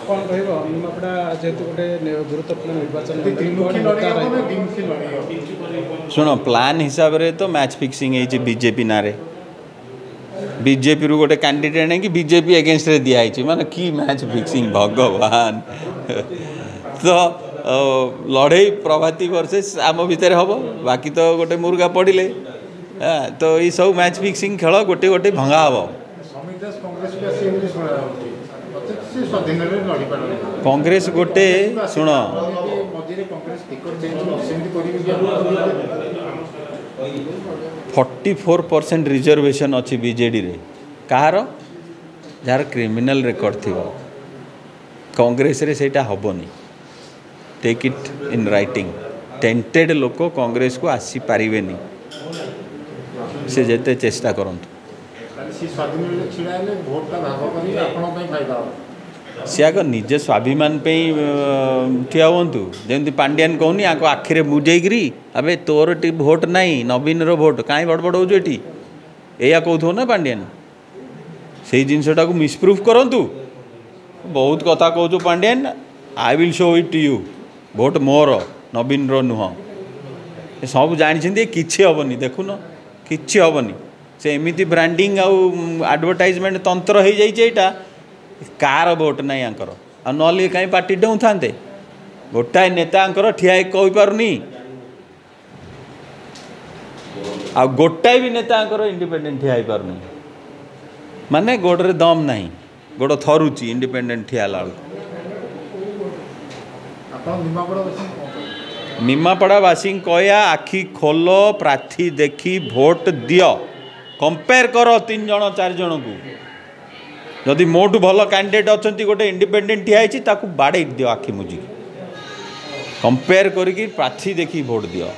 कौन कह निमापड़ा जेहेतु गोटे गुरुत्वपूर्ण निर्वाचन शुण प्लान हिसाब रे तो मैच फिक्सिंग है बीजेपी ना बीजेपी रु गोटे कैंडिडेट नहीं कि बीजेपी अगेंस्ट रे दिया माने की मैच फिक्सिंग भगवान तो लड़े प्रभाती वर्सेस आम भितर हम बाकी तो गोटे मुर्गा पड़े तो ये सब मैच फिक्सिंग खेल गोटे गोटे भंगा हम कांग्रेस गोटे शुण 44% रिजर्वेशन अच्छी बीजेडी रे कहार जार क्रिमिनल रेकर्ड थी कांग्रेस रे सेटा हबनी टेक इट इन राइटिंग टेंटेड लोक कांग्रेस को आसी पारिबेनी से जेते चेष्टा करंतु सी आग निजे स्वाभिमान पे ठिया हूँ जमी पांड्यान कहूनी आगे आखिरे बुझेगी अबे तोर टी भोट नहीं नवीन रो भोट कहीं बड़बड़ हो या कहू ना पांड्यान से जिनटा को मिसप्रूफ करंतु बहुत कथा कहूँ पांड्यान I will show it to you भोट मोर नवीन रो नुह सब जानी किसी हेनी देखुन किसी हेनी से एमती ब्रांडिंग आडवर्टाइजमेंट तंत्र हो जाइए कार भोट नहीं आंकर आ नली कहीं पार्टी डेऊ था गोटाए नेता ठिया कही पारुनी आ गोटाए भी नेता इंडिपेंडेंट ठिया पारुनी माने गोड़े दम नहीं गोड़ थरुची इंडिपेंडेंट ठिया निमापड़ावासी कहया आखि खोल प्रार्थी देखी भोट दियो कंपेयर कर 3 जन 4 जन को जदि मोटू भल कैंडिडेट अच्छा गोटे इंडिपेंडेंट ठिया बाड़े दियो आखि मुझी कंपेयर करके प्रार्थी देखी भोट दियो।